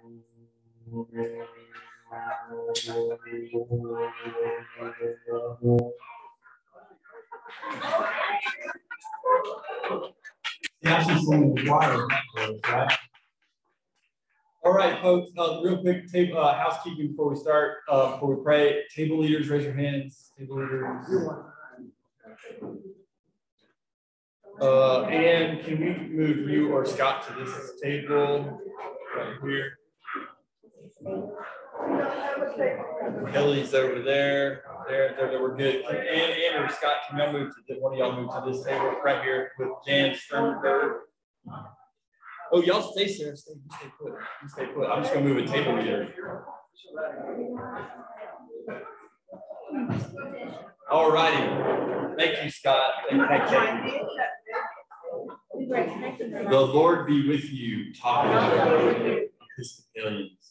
All right, folks, real quick housekeeping before we start, before we pray. Table leaders, raise your hands. Table leaders. And can we move you or Scott to this table right here? Kelly's over there. There. We're good. And or Scott, can y'all move to one of y'all move to this table right here with Jan Sternberg? Oh, y'all stay there. Stay put. You stay put. I'm just gonna move a table here. All righty. Thank you, Scott. Thank you. The Lord be with you. Talking about Episcopalians.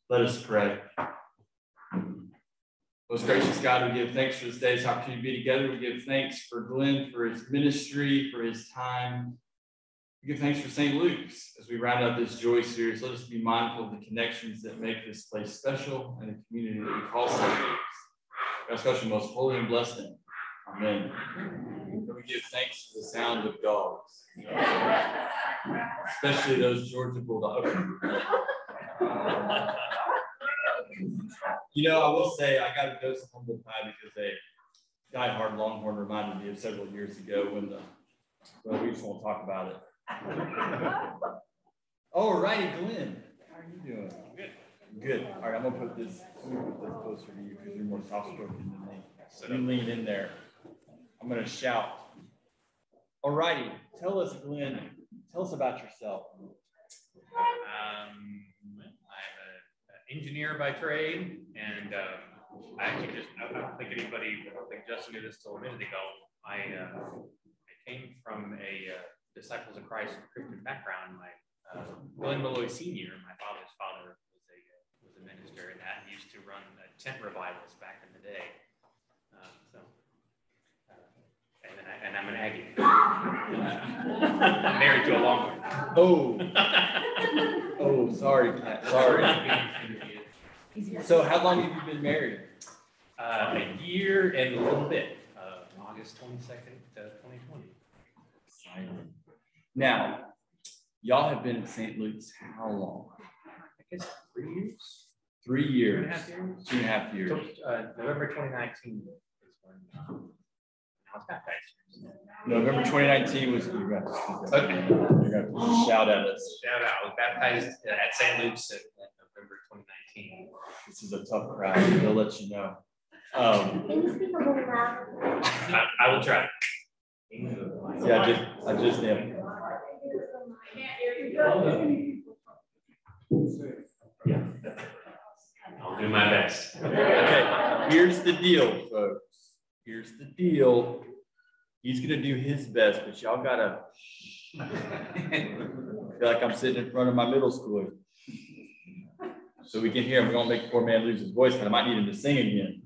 Let us pray. Most gracious God, we give thanks for this day's opportunity to be together. We give thanks for Glenn, for his ministry, for his time. We give thanks for St. Luke's. As we round up this Joy series, let us be mindful of the connections that make this place special and the community that we call St. Luke's. God bless you most holy and blessed name. Amen. We give thanks for the sound of dogs, especially those Georgia Bulldogs. You know, I will say I got a dose of humble pie because a diehard Longhorn reminded me of several years ago when we just won't talk about it. All righty, Glenn, how are you doing? Good. Good. All right, I'm gonna put this closer to you because you're more soft-spoken than me. So you lean in there. I'm gonna shout. All righty, tell us, Glenn. Tell us about yourself. I'm an engineer by trade, and I don't think Justin knew this till a minute ago. I came from a Disciples of Christ Christian background. My Glenn Malloy Sr., my father's father, was a minister, and that used to run tent revivals back in the day. And I'm an Aggie. I'm married to a Longhorn. Oh, sorry, Kat. Sorry. So, how long have you been married? A year and a little bit. August 22nd, 2020. Now, y'all have been at St. Luke's how long? I guess 3 years. 3 years. 2.5 years. 2.5 years. November 2019 is when I was baptized. November 2019 was you got to speak up. Okay. You got to shout at us. Shout out. I was baptized at St. Luke's at November 2019. This is a tough crowd. They'll let you know. Can you speak a little louder? I will try. Yeah, I just am. I'll do my best. Okay, here's the deal, folks. Here's the deal. He's gonna do his best, but y'all gotta I feel like I'm sitting in front of my middle schooler. So we can hear him. We don't make the poor man lose his voice, but I might need him to sing again.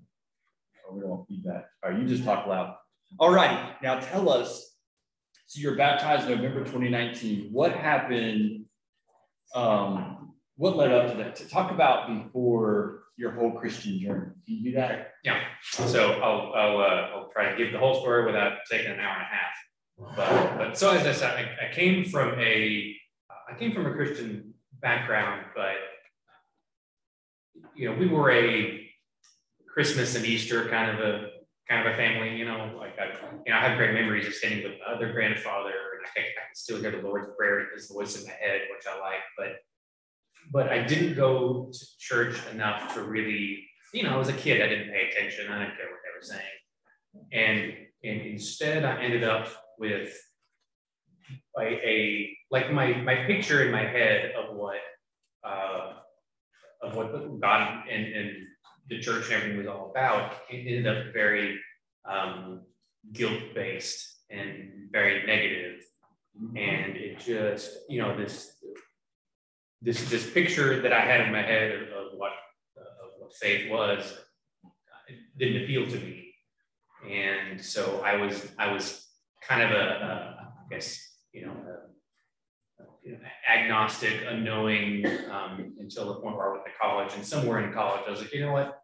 Oh, we don't want feedback. All right, you just talk loud. All right, now tell us. So you're baptized November 2019. What happened? What led up to that? To talk about before your whole Christian journey. Can you do that? Yeah. So I'll try to give the whole story without taking an hour and a half. But so as I said, I came from a Christian background, but you know, we were a Christmas and Easter kind of a family. You know, like I have great memories of standing with my other grandfather, and I can still hear the Lord's Prayer as the voice in my head, which I like. But I didn't go to church enough to really, you know, I was a kid. I didn't pay attention. I didn't care what they were saying. And instead, I ended up with my picture in my head of what God and the church and everything was all about. It ended up very guilt-based and very negative. And it just, you know, this picture that I had in my head of what faith was, it didn't appeal to me. And so I was kind of I guess, you know, agnostic, unknowing, until the point where I went to college. And somewhere in college, I was like, you know what?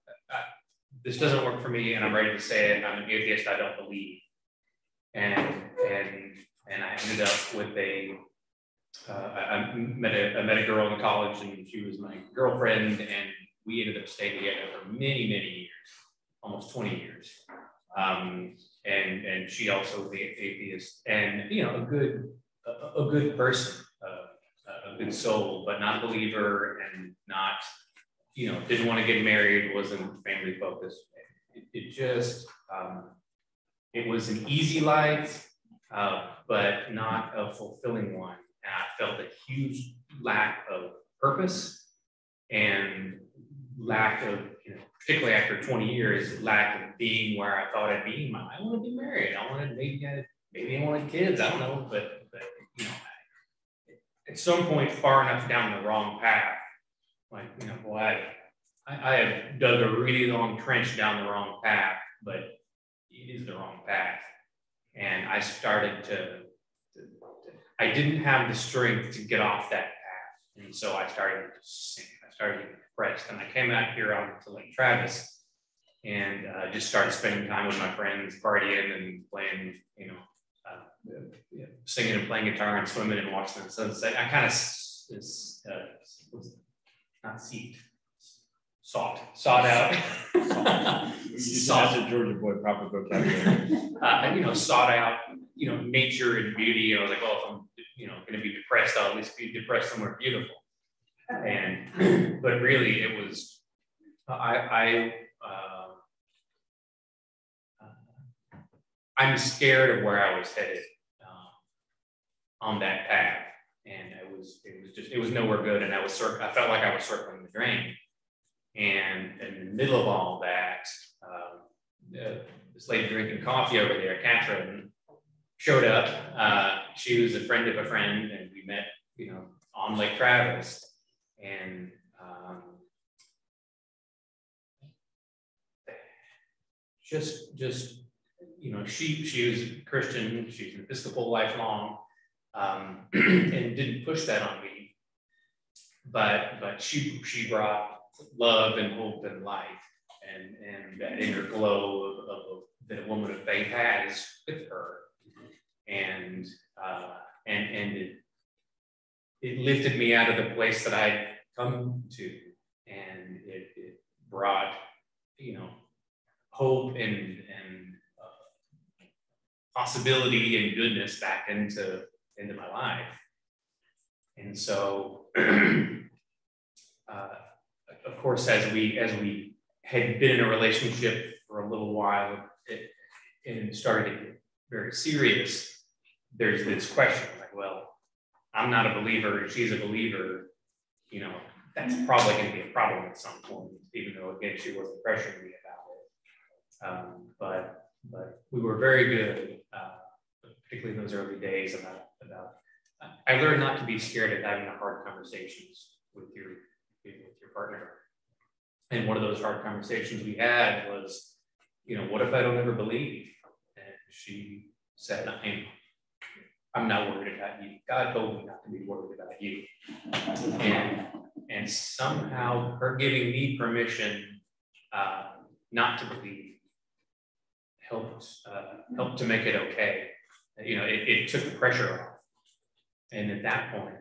This doesn't work for me, and I'm ready to say it. I'm an atheist. I don't believe. And I ended up with I met a girl in college, and she was my girlfriend, and we ended up staying together for many, many years, almost 20 years. And she also was the atheist, and a good person, a good soul, but not a believer, and not, didn't want to get married, wasn't family focused. It just, it was an easy life, but not a fulfilling one. And I felt a huge lack of purpose and lack of, particularly after 20 years, lack of being where I thought I'd be. I want to be married. I wanted maybe I wanted kids. I don't know, but at some point far enough down the wrong path, like, boy, I have dug a really long trench down the wrong path, but it is the wrong path. And I started I didn't have the strength to get off that path. And so I started to sink. I started getting depressed. And I came out here to Lake Travis and just started spending time with my friends, partying and playing, singing and playing guitar and swimming and watching the sunset. I kind of sought out. You just have a Georgia boy, proper vocabulary. Sought out, nature and beauty. I was like, oh, if I'm, going to be depressed, I'll at least be depressed somewhere beautiful. And, but really it was, I'm scared of where I was headed on that path. And it was nowhere good. And I felt like I was circling the drain. And in the middle of all that, this lady drinking coffee over there, Catherine, showed up. She was a friend of a friend, and we met, on Lake Travis. And she was a Christian. She's an Episcopal lifelong, and didn't push that on me. But she brought love and hope and life, and that inner glow that a woman of faith has with her, and it lifted me out of the place that I'd come to, and it brought hope and possibility and goodness back into my life. And so of course, as we had been in a relationship for a little while, and started to get very serious, there's this question like, well, I'm not a believer, and she's a believer, that's probably going to be a problem at some point, even though, again, she wasn't pressuring me about it. But we were very good, particularly in those early days, about I learned not to be scared of having hard conversations with your partner. And one of those hard conversations we had was, what if I don't ever believe? And she said, I'm not worried about you. God told me not to be worried about you. And somehow her giving me permission not to believe helped to make it okay. It took the pressure off. And at that point,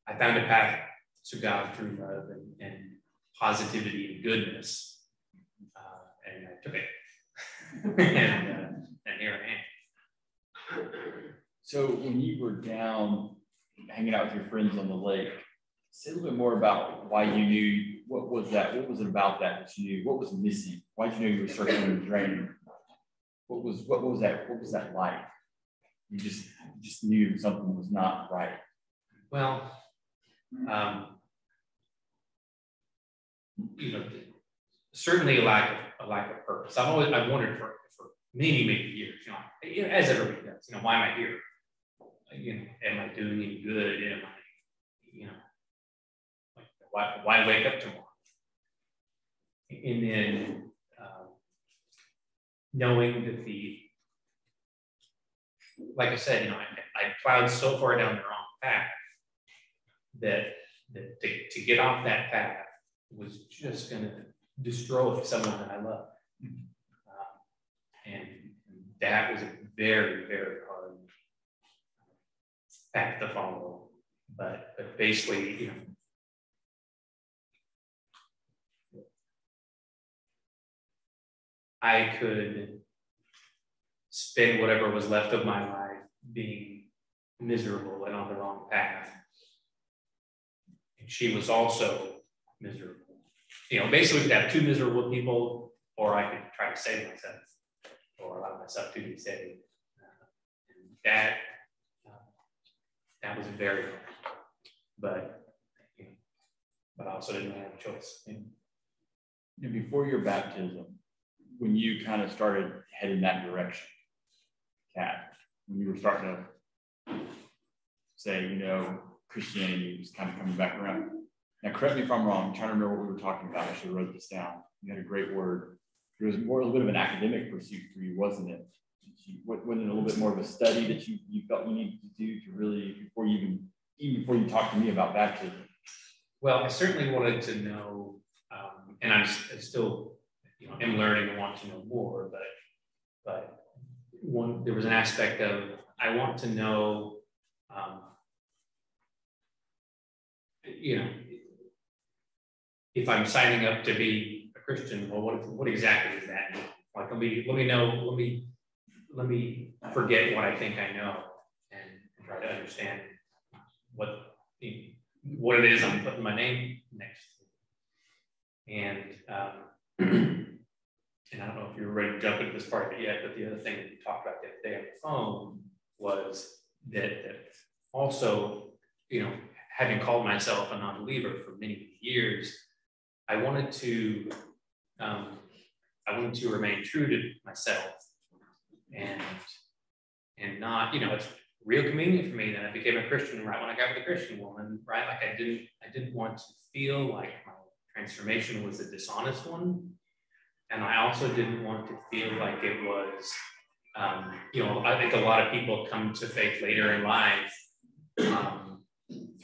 I found a path to God through love and positivity and goodness, and I took it, and here I am. So when you were down hanging out with your friends on the lake, say a little bit more about why you knew, what was it about that you knew, what was missing? Why did you know you were circling the drain? What was that like? You just knew something was not right. Well, certainly a lack of purpose. I've wondered for many years, as everybody does, why am I here? Am I doing any good? Am I, why wake up tomorrow? And then knowing that like I said, I plowed so far down the wrong path that to get off that path was just going to destroy someone that I love. And that was a very, very hard path to follow. But basically, I could spend whatever was left of my life being miserable and on the wrong path. And she was also miserable. Basically we could have two miserable people, or I could try to save myself, or allow myself to be saved. That was very hard. But I also didn't have a choice. And before your baptism, when you kind of started heading that direction, Kat, when you were starting to say, Christianity was kind of coming back around. Now, correct me if I'm wrong. I'm trying to remember what we were talking about. I should have wrote this down. You had a great word. It was more a little bit of an academic pursuit for you, wasn't it? Wasn't it a little bit more of a study that you felt you needed to do to really, even before you talked to me about baptism? Well, I certainly wanted to know, and I'm still, am learning and want to know more, but there was an aspect of, I want to know, if I'm signing up to be a Christian, well, what exactly does that mean? Like, let me forget what I think I know and try to understand what it is I'm putting my name next to. And and I don't know if you're ready to jump into this part of it yet, but the other thing that we talked about the other day on the phone was that also, having called myself a non-believer for many years, I wanted to remain true to myself and not, it's real convenient for me that I became a Christian right when I got with a Christian woman, right? Like I didn't want to feel like my transformation was a dishonest one. And I also didn't want to feel like it was, I think a lot of people come to faith later in life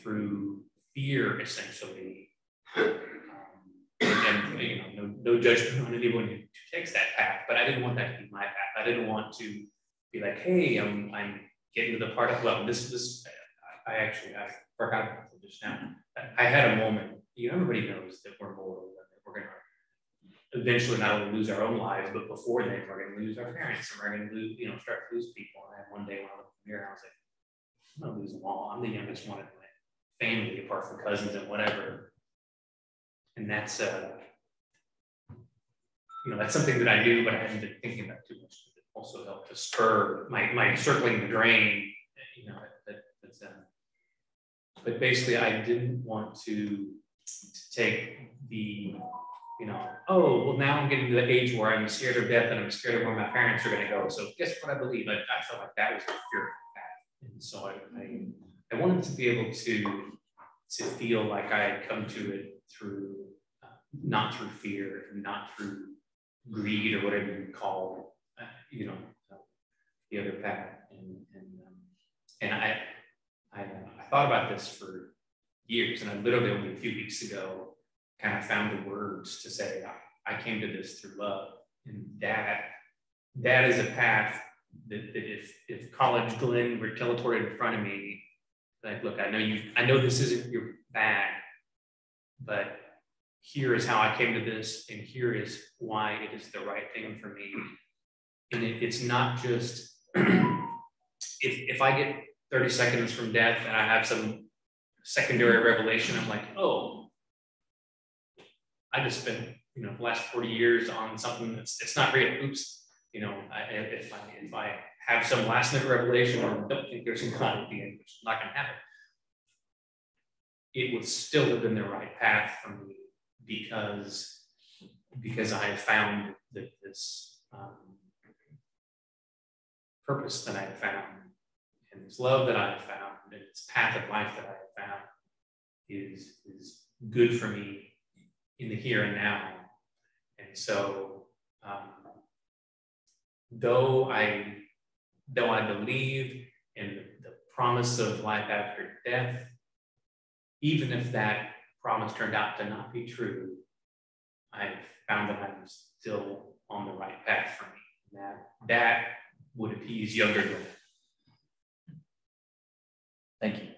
through fear, essentially. No judgment on anyone who takes that path, but I didn't want that to be my path. I didn't want to be like, hey, I'm getting to the part of, well, I forgot about it just now. I had a moment, everybody knows that we're mortal, that we're going to eventually not only lose our own lives, but before then, we're going to lose our parents, and we're going to lose, start to lose people. And then one day when I looked in the mirror, I was like, I'm going to lose them all. I'm the youngest one in my family, apart from cousins and whatever. And that's, that's something that I knew, but I hadn't been thinking about too much. It also helped to spur my circling the drain, but basically I didn't want to take the, oh, well, now I'm getting to the age where I'm scared of death and I'm scared of where my parents are going to go. So guess what I believe? I felt like that was a fear path. And so I wanted to be able to feel like I had come to it through, not through fear, and not through greed or whatever you call, the other path. And I thought about this for years, and I literally only a few weeks ago kind of found the words to say, I came to this through love. And that is a path that if College Glenn were teleported in front of me, like, look, I know this isn't your bag, but here is how I came to this, and here is why it is the right thing for me. And it's not just, if I get 30 seconds from death and I have some secondary revelation, I'm like, oh, I just spent, the last 40 years on something it's not real. Oops. If I have some last minute revelation or don't think there's a God at the end, which is not going to happen, it would still have been the right path for me because I have found that this purpose that I have found, and this love that I have found, and this path of life that I have found is good for me in the here and now. And so, though I though I believe in the promise of life after death, even if that promise turned out to not be true, I've found that I'm still on the right path for me. That would appease younger Glenn. Thank you.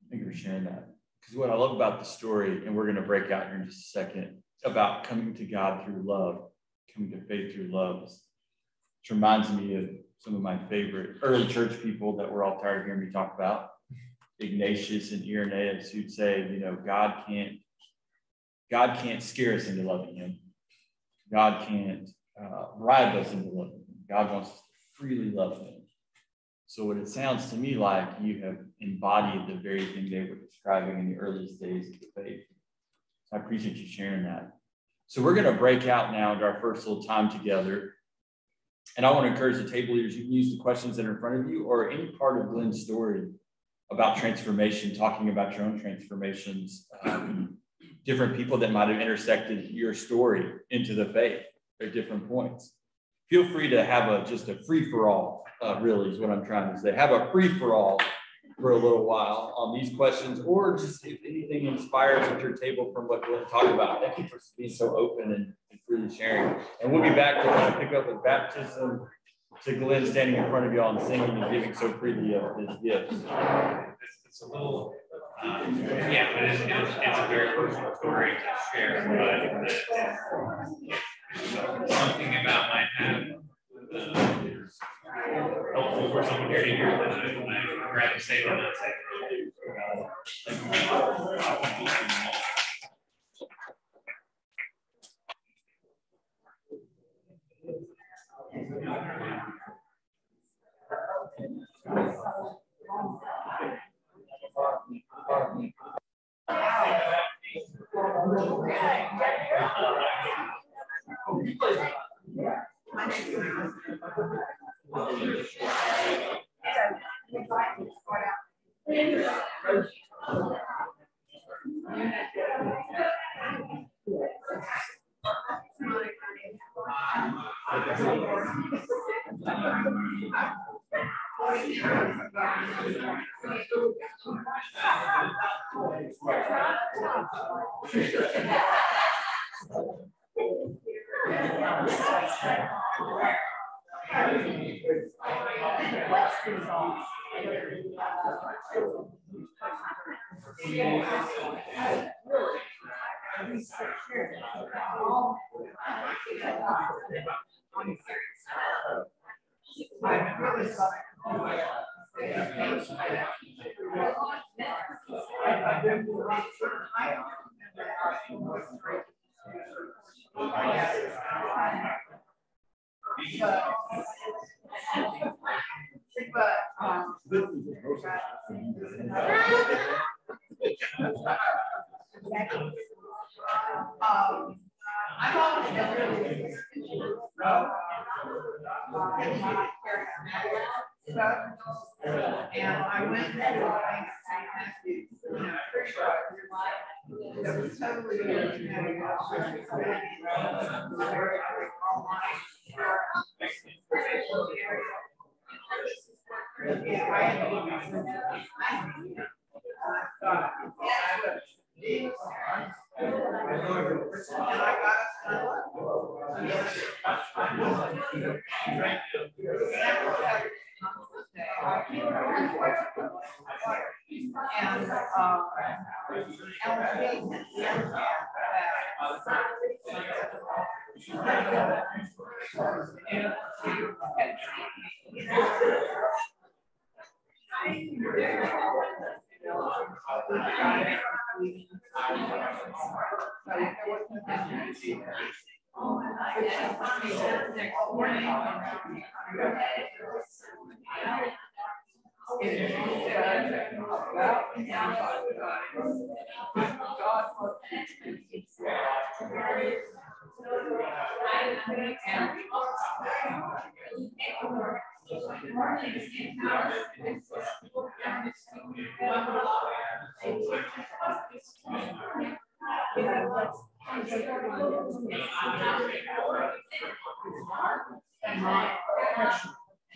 Thank you for sharing that. Because what I love about the story, and we're going to break out here in just a second, about coming to God through love, coming to faith through love, which reminds me of some of my favorite early church people that we're all tired of hearing me talk about. Ignatius and Irenaeus, who'd say, you know, God can't scare us into loving him. God can't bribe us into loving him. God wants us to freely love him. So what it sounds to me like, you have embodied the very thing they were describing in the earliest days of the faith. So I appreciate you sharing that. So we're going to break out now into our first little time together. And I want to encourage the table leaders, you can use the questions that are in front of you or any part of Glenn's story about transformation, talking about your own transformations, different people that might have intersected your story into the faith at different points. Feel free to have just a free-for-all, really is what I'm trying to say. Have a free-for-all for a little while on these questions, or just if anything inspires at your table from what Glenn talked about. Thank you for being so open and freely sharing. And we'll be back to kind of pick up with baptism, to Glenn standing in front of y'all and singing and giving so freely of his gifts. It's a little, yeah, but it's a very personal story to share, but something about my have helpful for someone here to hear that I'd rather say than not say.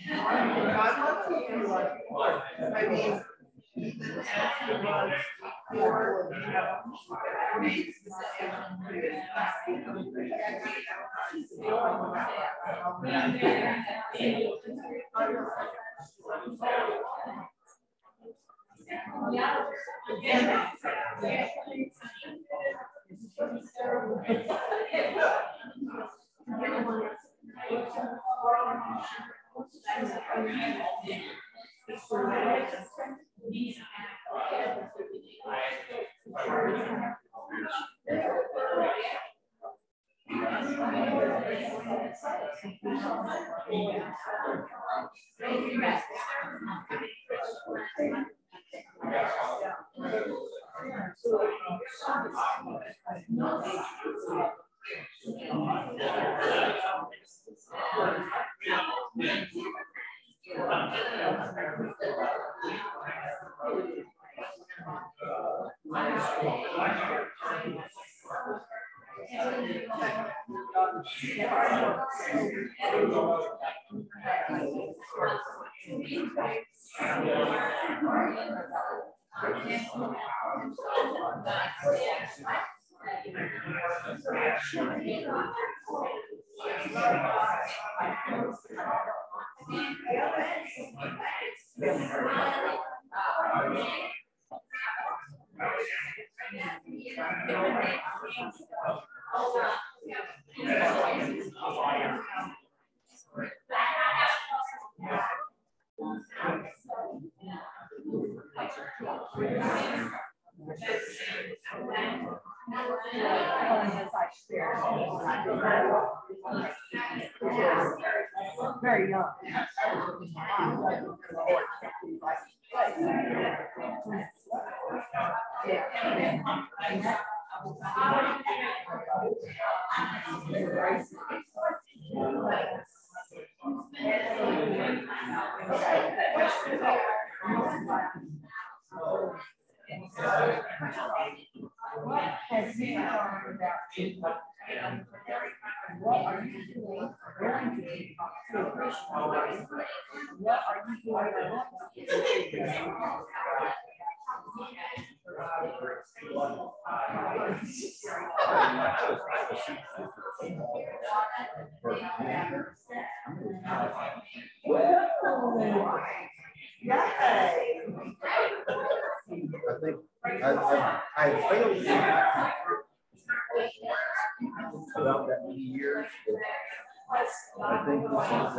God wants you to like, I mean, even as he was before, very young. Has he learned about what are you doing? Going to be to a Christian life? What are you doing? I think I failed about that many years. I think this is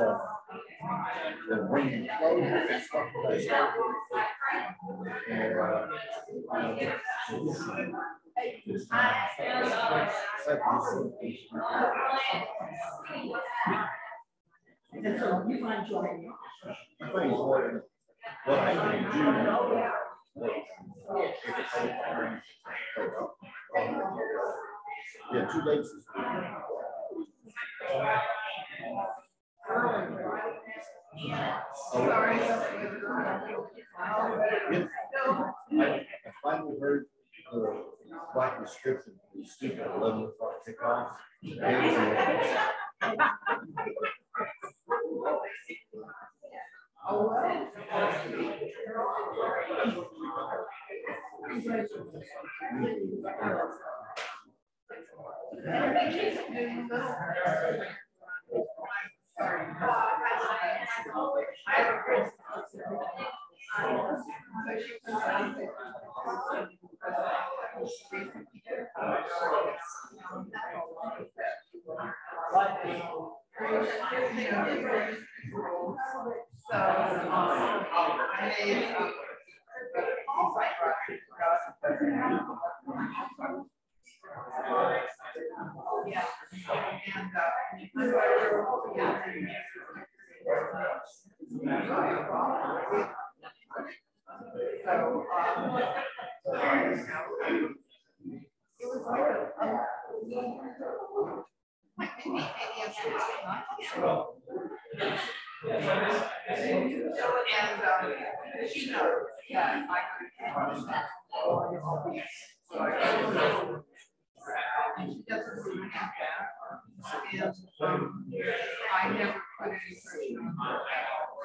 the bringing closure and stuff that I started. And so you find joy in it. I think what I can do now. Yeah, 2 days this week. I finally heard the black description of the stupid 11 o'clock kickoff. I never put any pressure on her at all.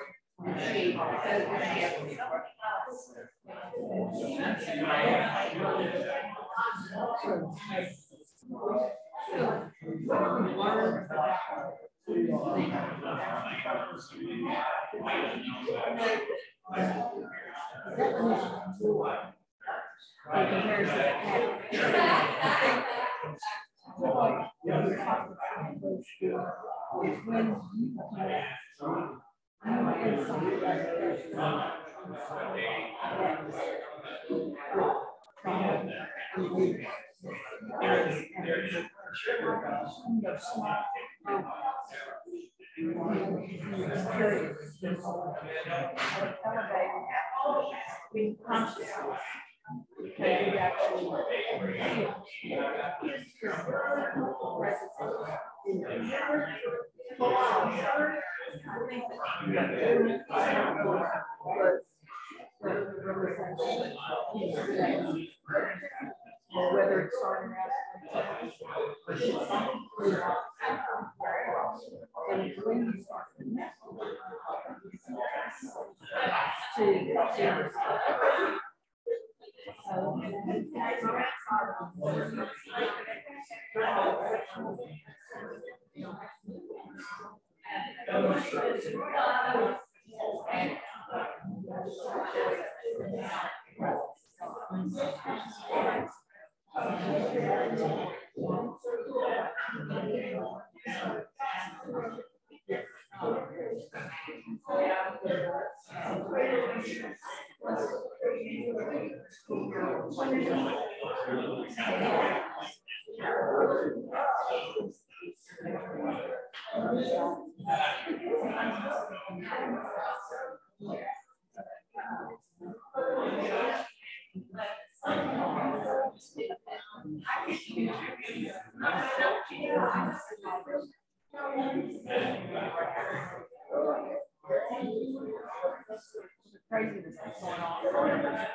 Craziness that's going on now.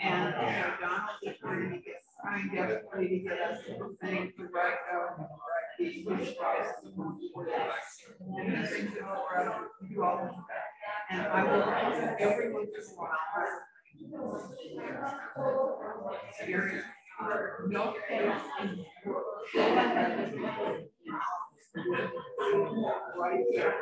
And Donald is trying desperately to get us to think to write out these and I will every once in a while. No case right here.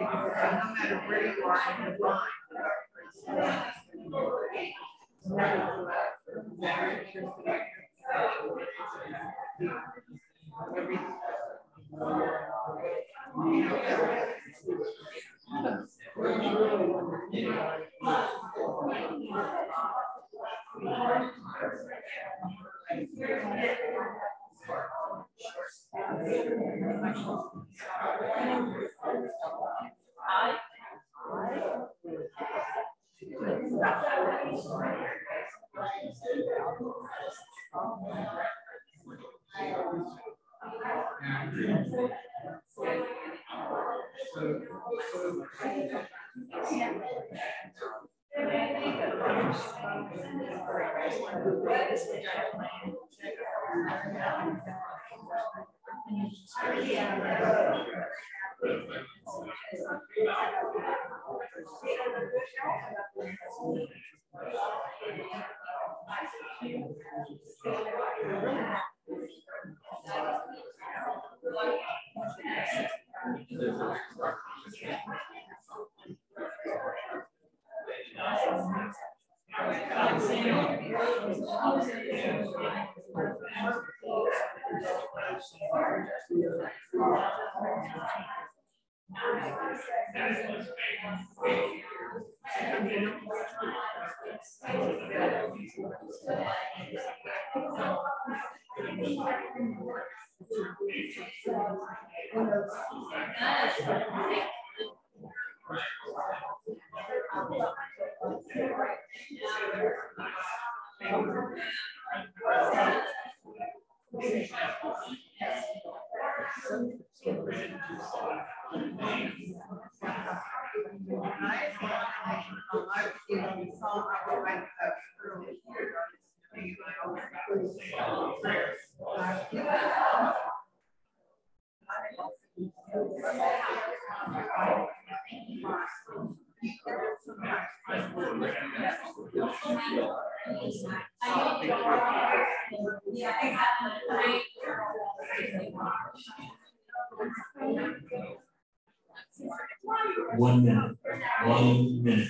No matter where you are in the line. 1 minute. 1 minute.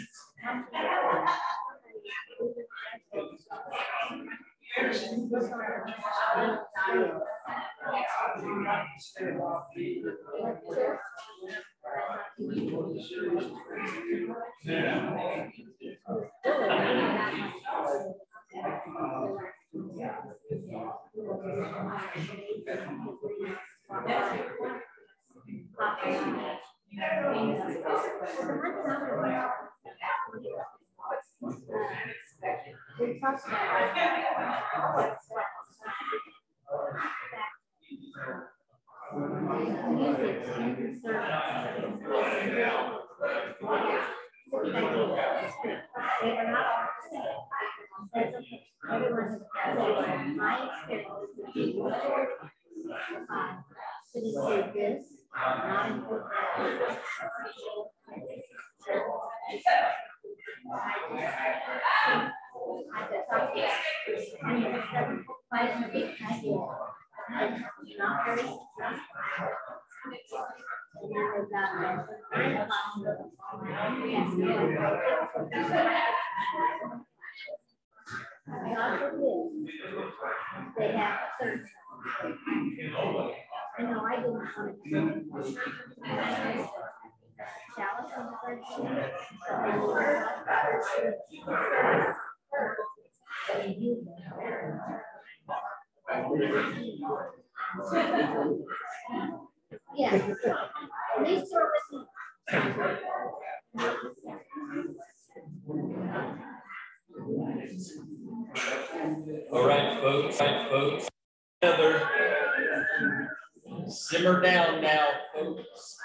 They have third. I know I didn't want to. Chalice on the third sheet. Yeah. These two are with me. All right, folks. Together. Simmer down now, folks.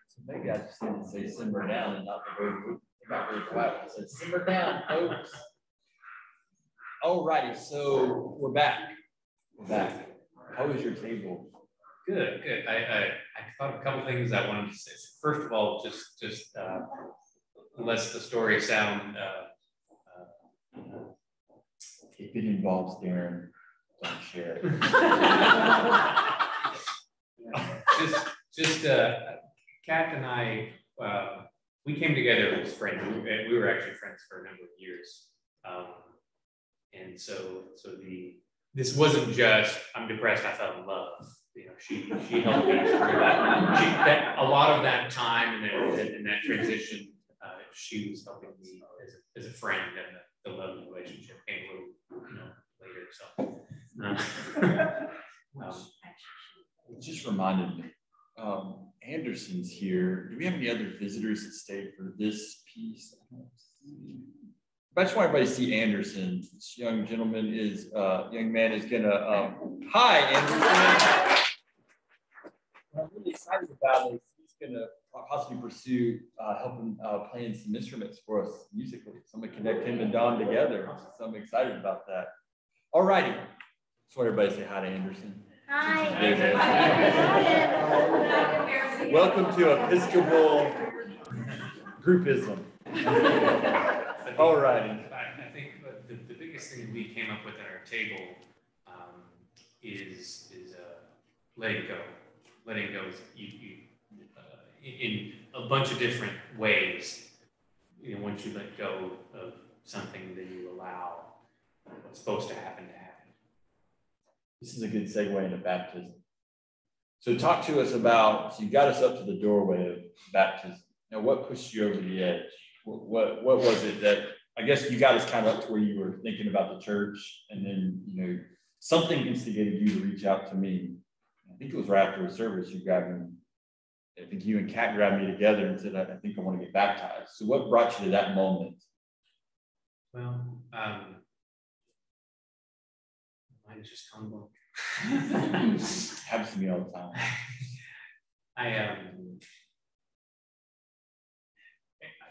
So maybe I just need to say simmer down and not very quiet. I said simmer down, folks. All righty, so we're back. How was your table? Good. I thought of a couple things I wanted to say. First of all, just lets the story sound. If it involves Darren, don't share it. Kat and I, we came together as friends. We were actually friends for a number of years, and so this wasn't just I'm depressed, I fell in love. You know, she helped me through that. A lot of that time and that transition, she was helping me as a friend, and the love relationship came a little, later. So, It just reminded me. Anderson's here. Do we have any other visitors that stayed for this piece? But I just want everybody to see Anderson. This young man is gonna. Hi, Anderson. What I'm really excited about is he's gonna possibly pursue helping playing some instruments for us musically. So I'm gonna connect him and Don together. So I'm excited about that. All righty. Just want everybody to say hi to Anderson. Hi. Welcome to Episcopal groupism. All righty. I think the biggest thing we came up with at our table is letting go. Letting go is in a bunch of different ways. once you let go of something, then you allow what's supposed to happen. This is a good segue into baptism. So talk to us about, so you got us up to the doorway of baptism. Now, what pushed you over the edge? What was it that, I guess you got us kind of up to where you were thinking about the church, and then, something instigated you to reach out to me. I think it was right after a service, you grabbed me. I think you and Kat grabbed me together and said, I think I want to get baptized. So what brought you to that moment? Well, mine is just humbling. Happens to me all the time.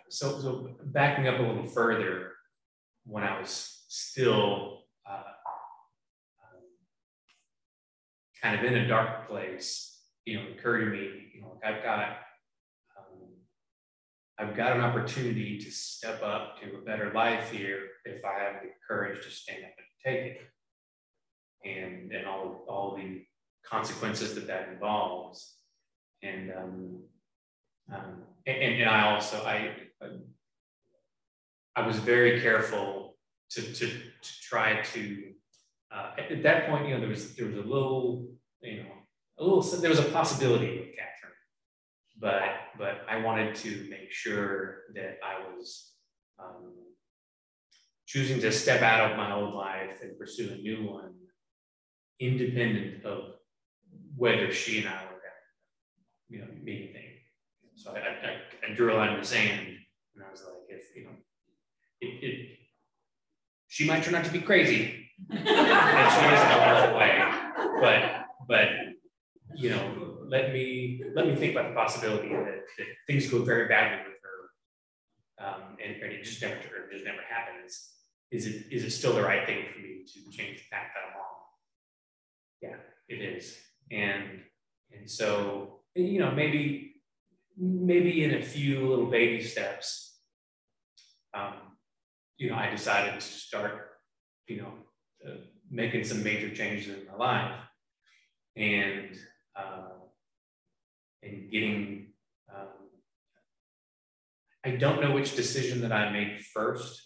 So backing up a little further, when I was still kind of in a dark place, it occurred to me, I've got an opportunity to step up to a better life here if I have the courage to stand up and take it, and all the consequences that involves, and I was very careful to try to at that point, there was a little, there was a possibility with Catherine, but I wanted to make sure that I was choosing to step out of my old life and pursue a new one, independent of whether she and I were going to, meet anything. So I drew a line in the sand, and I was like, if she might turn out to be crazy, and she isn't all the way, but let me think about the possibility that things go very badly with her, and it just never happens. Is it still the right thing for me to change the path that I'm on? Yeah, it is. And so, maybe in a few little baby steps, I decided to start, making some major changes in my life, and getting, I don't know which decision that I made first,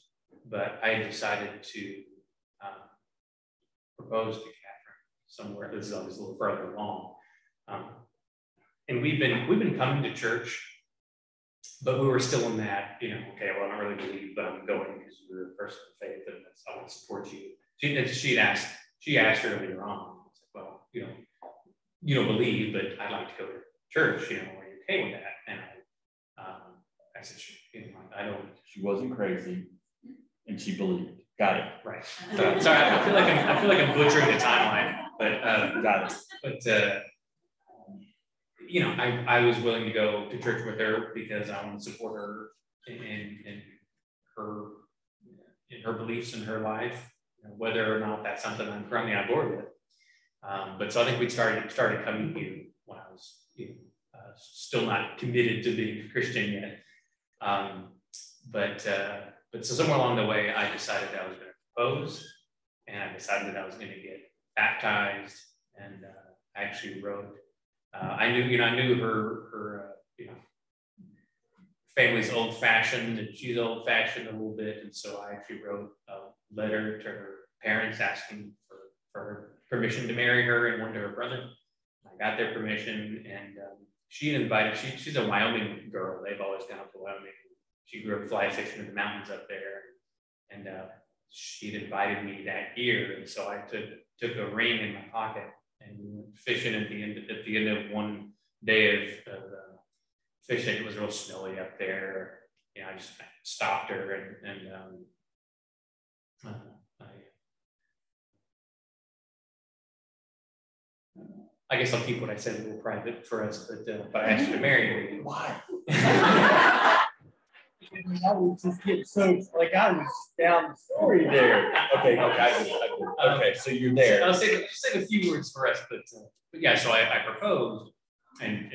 but I decided to propose to Catherine somewhere. This is always a little further along, and we've been coming to church, but we were still in that, okay, well, I don't really believe, but I'm going because you're a person of faith, and I want to support you. She asked her earlier on. I was like, well, you don't believe, but I'd like to go to church. Are you okay with that? And I said, I don't. She wasn't crazy, and she believed. Got it. Right. Sorry, I feel like I'm butchering the timeline, but got it. But I was willing to go to church with her because I want to support her in her beliefs in her life, whether or not that's something I'm currently on board with. But so I think we started coming here when I was still not committed to being a Christian yet. But so somewhere along the way, I decided that I was going to propose, and I decided that I was going to get baptized, and I actually wrote. I knew her family's old-fashioned, and she's old-fashioned a little bit, and so I actually wrote a letter to her parents asking for permission to marry her and one to her brother. I got their permission, and she invited. She's a Wyoming girl. They've always gone up to Wyoming. She grew up fly fishing in the mountains up there, and she'd invited me that year, and so I took a ring in my pocket and we went fishing at the end of one day of fishing. It was real snowy up there. I just stopped her and I guess I'll keep what I said a little private for us, but I asked her to marry me. Why? I was just getting so, I was just down the story there. Okay, so you're there. I'll say a few words for us, but yeah, so I proposed, and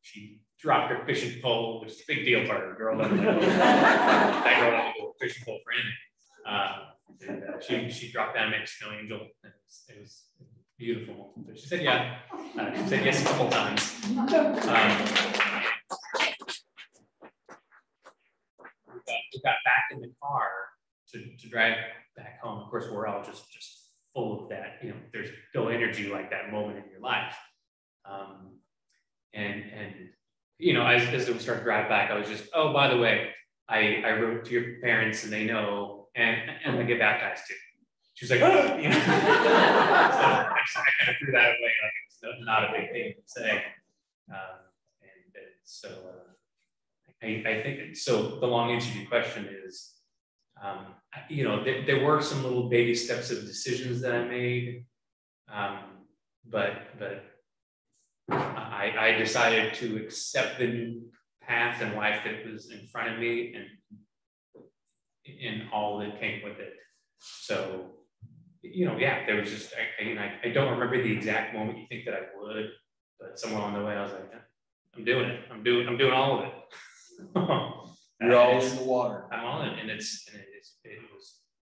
she dropped her fishing pole, which is a big deal for her. That girl doesn't go fishing pole for anything. She dropped down next to an angel. It was beautiful. But she said, yeah. She said yes a couple times. we got back in the car to drive back home. Of course, we're all just full of that. You know, there's no energy like that moment in your life. And you know, as we started to drive back, I was just, oh, by the way, I wrote to your parents and they know, and I get baptized too. She was like, oh, you know. So I kind of threw that away, like it's not a big thing to say. So I think, so the long answer to your question is, you know, there were some little baby steps of decisions that I made, but I decided to accept the new path and life that was in front of me and all that came with it. So, you know, yeah, there was just, I don't remember the exact moment you think that I would, but somewhere along the way I was like, I'm doing it. I'm doing all of it. You're all in the water. I'm all in, and it's been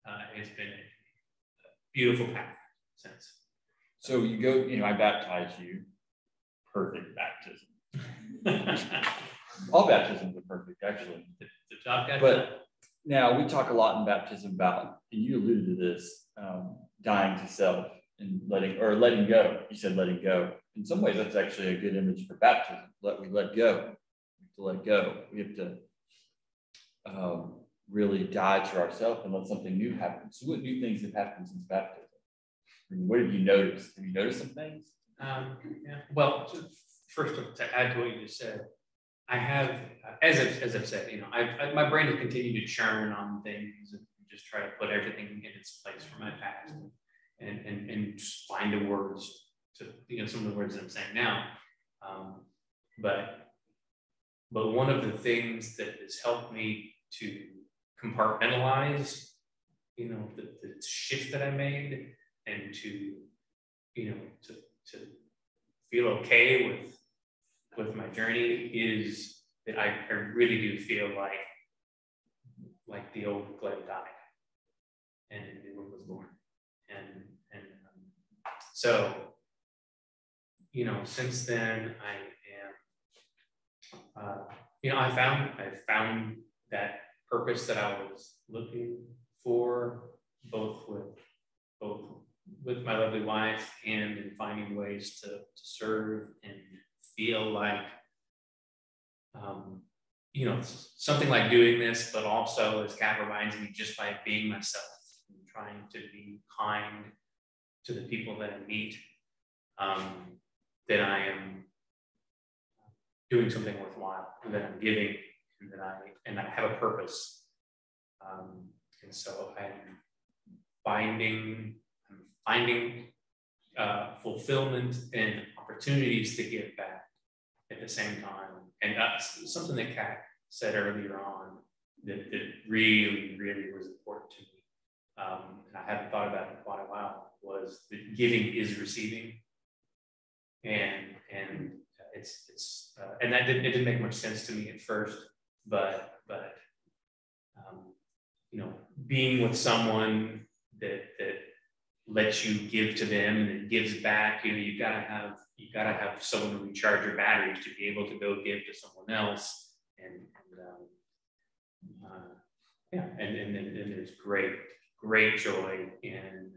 a beautiful path since. So you go, you know, I baptize you. Perfect baptism. All baptisms are perfect, actually. The job got But done. now we talk a lot in baptism about, and you alluded to this, dying to self and letting go. You said letting go. In some ways, that's actually a good image for baptism. We let go. To let go. We have to really die to ourselves and let something new happen. So what new things have happened since baptism? I mean, what have you noticed? Have you noticed some things? Yeah. Well, first to add to what you just said, I have, as I've said, you know, my brain has continued to churn on things and just try to put everything in its place from my past and just find the words to, you know, some of the words that I'm saying now. But one of the things that has helped me to compartmentalize, you know, the shift that I made and to, you know, to feel okay with my journey is that I really do feel like the old Glenn died and the new one was born. And so, you know, since then I am, you know, I found that purpose that I was looking for, both with my lovely wife and in finding ways to serve and feel like, you know, something like doing this, but also, as Kat reminds me, just by being myself and trying to be kind to the people that I meet, that I am doing something worthwhile, and that I'm giving, and that I have a purpose. And so I'm finding fulfillment and opportunities to give back at the same time. And that's something that Kat said earlier on that really, really was important to me. And I hadn't thought about it in quite a while, was that giving is receiving. And it's and that didn't make much sense to me at first, but you know, being with someone that lets you give to them and it gives back, you know, you gotta have someone to recharge your batteries to be able to go give to someone else, and there's great joy in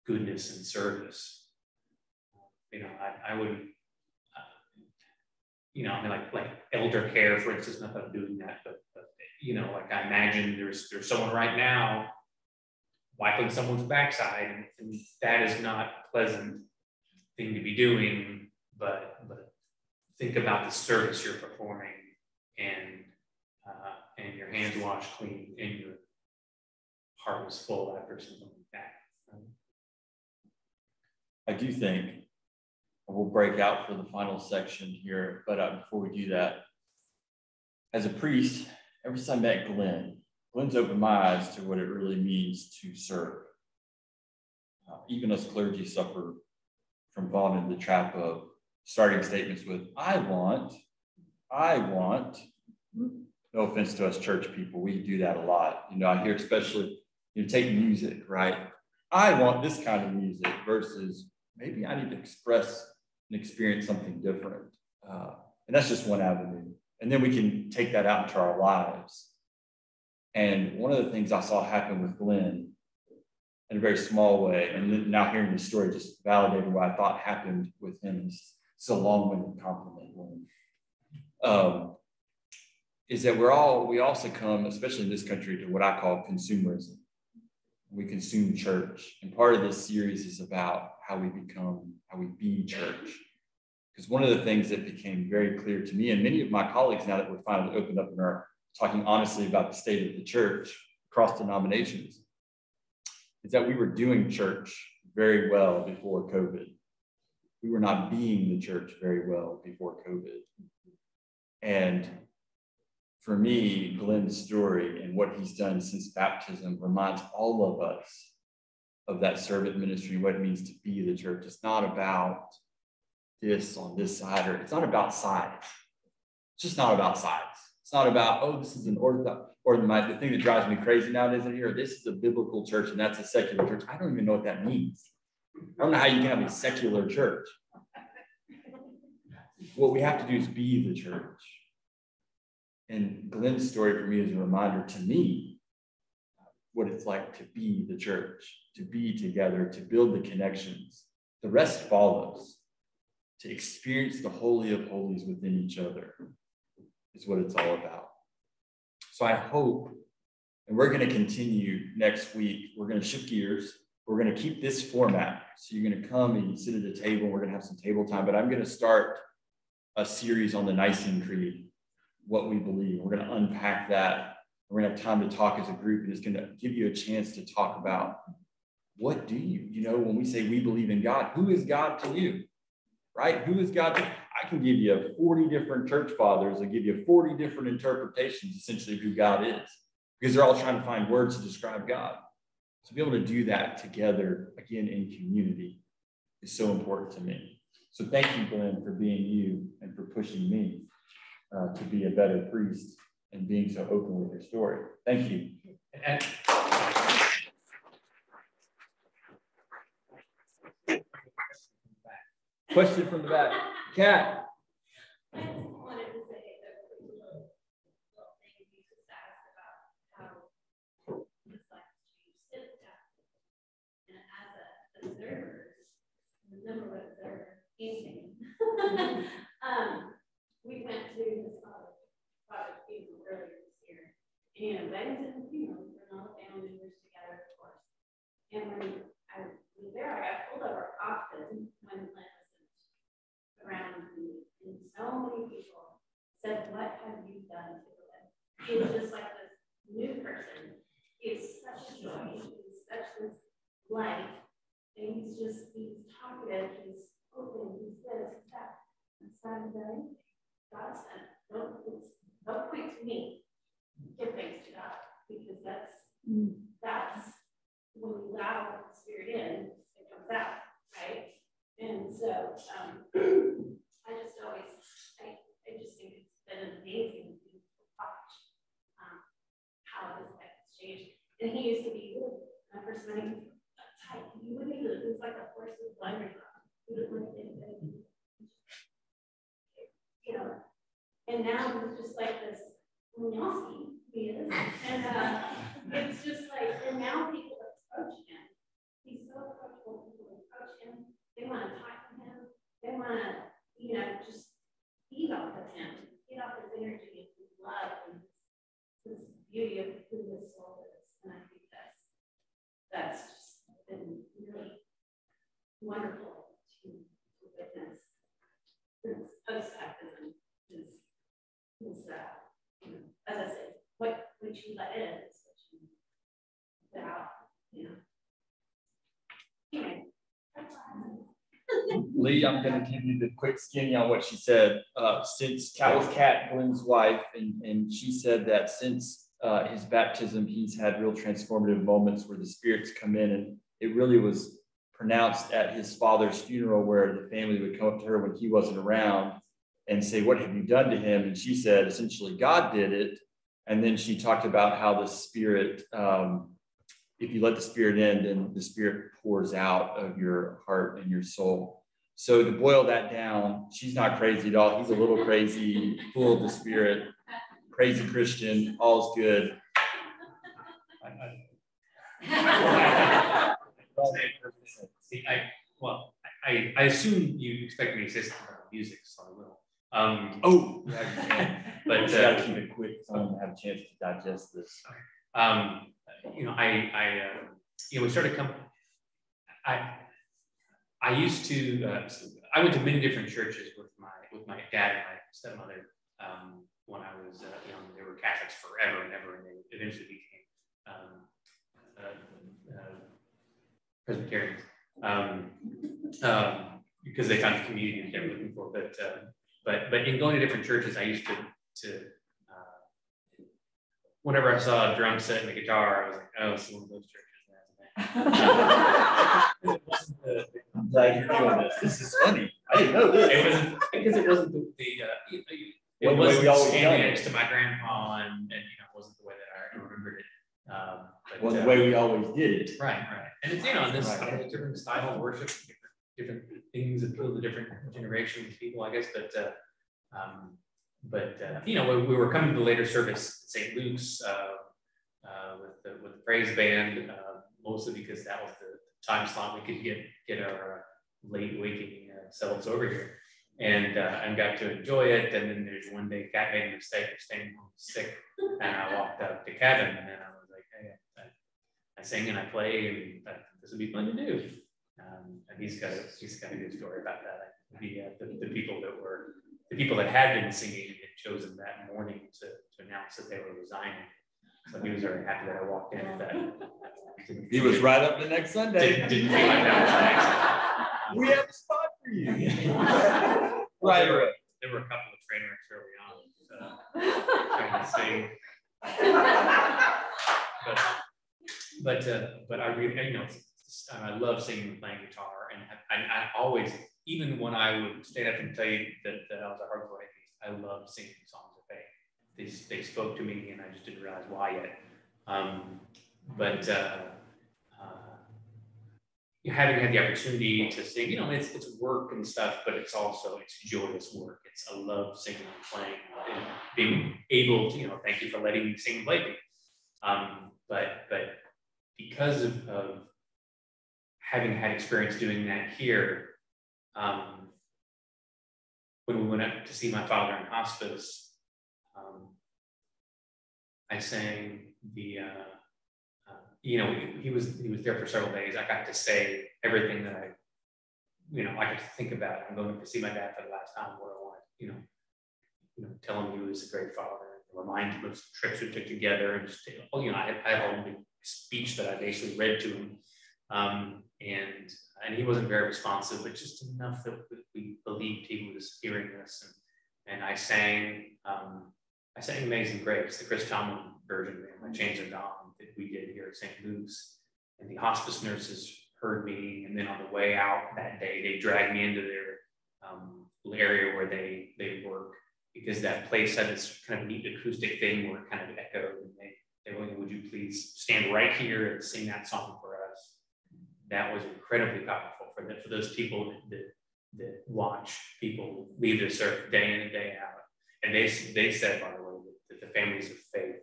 goodness and service. You know, I would, you know, I mean, like elder care, for instance, not that I'm doing that, but you know, like I imagine there's someone right now wiping someone's backside, and that is not a pleasant thing to be doing, but think about the service you're performing, and your hands washed clean and your heart was full after something like that. I do think we'll break out for the final section here, but before we do that, as a priest, ever since I met Glenn's opened my eyes to what it really means to serve. Even us clergy suffer from falling into the trap of starting statements with, I want. No offense to us church people, we do that a lot. You know, I hear especially, you know, take music, right? I want this kind of music versus maybe I need to express and experience something different. And that's just one avenue. And then we can take that out into our lives. And one of the things I saw happen with Glenn in a very small way, and then now hearing the story just validated what I thought happened with him. It's a long-winded compliment, is that we all succumb, especially in this country, to what I call consumerism. We consume church. And part of this series is about how we be church. Because one of the things that became very clear to me, and many of my colleagues now that we're finally opened up and are talking honestly about the state of the church across denominations, is that we were doing church very well before COVID. We were not being the church very well before COVID. And for me, Glenn's story and what he's done since baptism reminds all of us of that servant ministry, what it means to be the church. It's not about this on this side, or it's not about sides. It's just not about sides. It's not about, oh, this is an orthodox, or the thing that drives me crazy nowadays in here, this is a biblical church and that's a secular church. I don't even know what that means. I don't know how you can have a secular church. What we have to do is be the church. And Glenn's story for me is a reminder to me what it's like to be the church, to be together, to build the connections. The rest follows. To experience the Holy of Holies within each other is what it's all about. So I hope, and we're going to continue next week, we're going to shift gears. We're going to keep this format. So you're going to come and you sit at the table. We're going to have some table time, but I'm going to start a series on the Nicene Creed, what we believe. We're going to unpack that. We're going to have time to talk as a group, and it's going to give you a chance to talk about what do you know, when we say we believe in God, who is God to you? Right? Who is God? I can give you 40 different church fathers. I'll give you 40 different interpretations, essentially, of who God is, because they're all trying to find words to describe God. To be able to do that together, again, in community, is so important to me. So thank you, Glenn, for being you and for pushing me to be a better priest and being so open with your story. Thank you. And Question from the back. Kat. I just wanted to say that little thing you just asked about how this life changed since death. And as an observer, never would observe anything. We went to this project funeral earlier this year. And weddings and funerals bring all the family members together, of course. And when I was there, I got pulled over often when Glenn around me, and so many people said, what have you done to Glenn? He was just like this new person. He is such joy. He's such this light. And he's talkative, he's open, he's this, he's that. And Saturday, God said, don't point to me. Give thanks to God. Because that's when you allow the Spirit in, it comes out, right? And so I just think it's been amazing to watch how this life has changed. And he used to be when I first met him, tight. He wouldn't even, it was like a horse with blinders on. He wouldn't look at anything. You know, and now he's just like this Munyasi, he is. And it's just like, and now people approach him. He's so approachable, people approach him. They want to talk to him. They want to, just feed off of him, feed off his energy and his love and his beauty of who his soul is. And I think that's just been really wonderful to witness. Since post-baptism is as I said, what you let in is what you put out, Anyway, that's fine. Lee, I'm going to give you the quick skinny on what she said. Since Kat was Glenn's wife, and she said that since his baptism, he's had real transformative moments where the spirits come in, and it really was pronounced at his father's funeral, where the family would come up to her when he wasn't around and say, what have you done to him? And she said, essentially, God did it. And then she talked about how the Spirit, if you let the Spirit in, then the Spirit pours out of your heart and your soul. So to boil that down, she's not crazy at all. He's a little crazy, full of the Spirit, crazy Christian, all's good. I assume you expect me to say something about music, so I will. Oh, yeah, you can. But You gotta keep it quick so I don't have a chance to digest this. We started coming. I used to. I went to many different churches with my dad and my stepmother when I was young. They were Catholics forever and ever, and they eventually became Presbyterians because they found the community that they were looking for. But in going to different churches, I used to whenever I saw a drum set and a guitar, I was like, oh, it's one of those churches. I'm glad you're doing this. This is funny. I didn't know this. It wasn't because it wasn't it wasn't standing next to my grandpa, and it wasn't the way that I remembered it. Well, the way we always did it. Right. And it's this different style of worship, different things appeal to different generations of people, I guess. We were coming to the later service at St. Luke's with the praise band, mostly because that was the time slot we could get our late waking selves over here, and got to enjoy it. And then there's one day Kat made a mistake of staying home sick, and I walked up to Kevin, and I was like, hey, I sing and I play, and this would be fun to do. And he's got a good story about that. The people that had been singing had chosen that morning to announce that they were resigning. So he was very happy that I walked in with that. He was right up the next Sunday. Didn't feel like that was an accident. We have a spot for you. Right. There were a couple of train wrecks early on, trying to sing. But I really, I love singing and playing guitar, and I always, even when I would stand up and tell you that I was a hardcore atheist, I loved singing songs of faith. They spoke to me, and I just didn't realize why yet. Having had the opportunity to sing, it's work and stuff, but it's joyous work. I love singing and playing, and being able to, thank you for letting me sing and play. But because of having had experience doing that here, when we went up to see my father in hospice, I sang he was there for several days. I got to say everything that I got to think about. I'm going to see my dad for the last time. What I want, tell him he was a great father, remind him of some trips we took together, and just, I had a whole speech that I basically read to him, and he wasn't very responsive, but just enough that we believed he was hearing this, and I sang Amazing Grace, the Chris Tomlin version, My Chains Are Gone, that we did here at St. Luke's, and the hospice nurses heard me, and then on the way out that day, they dragged me into their area where they work, because that place had this kind of neat acoustic thing where it kind of echoed, and they were like, would you please stand right here and sing that song for us? That was incredibly powerful for those people that watch people leave this earth day in and day out. And they said, by the way, that the families of faith,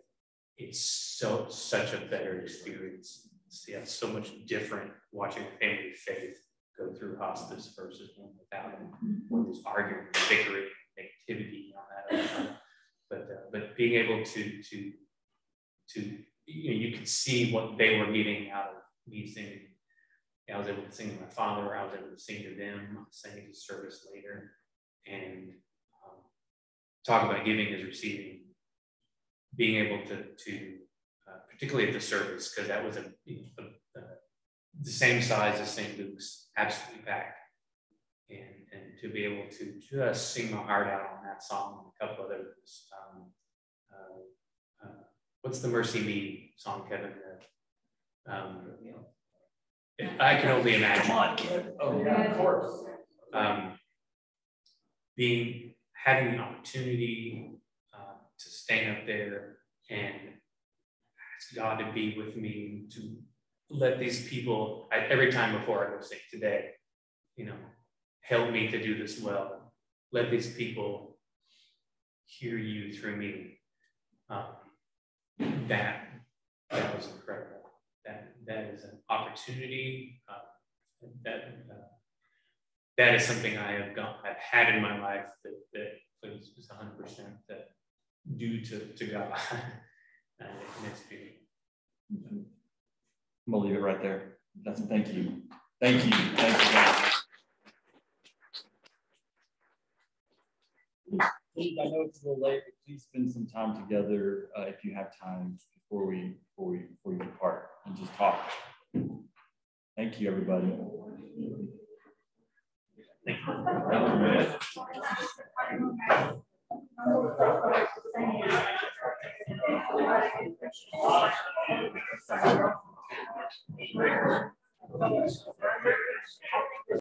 it's such a better experience. It's so much different watching a family of faith go through hospice versus one without it, where there's arguing, bickering, negativity, and all that other stuff. But being able to you could see what they were getting out of me singing. I was able to sing to my father. I was able to sing to them. I sang at his service later, and talk about giving is receiving. Being able to particularly at the service, because that was the same size as St. Luke's, absolutely packed, and to be able to just sing my heart out on that song and a couple others. What's the Mercy Me song, Kevin? I can only imagine. Come on, Kevin. Oh yeah, of course. Having the opportunity to stand up there and ask God to be with me, to let these people, every time before I go sing today, help me to do this well. Let these people hear you through me. That was incredible. That is an opportunity. That is something I've had in my life that is 100% that due to God. And it's beautiful. I'm gonna leave it right there. Thank you. Thank you. Thank you, guys. Please, I know it's a little late, but please spend some time together if you have time before you depart and just talk. Thank you, everybody. Thank you.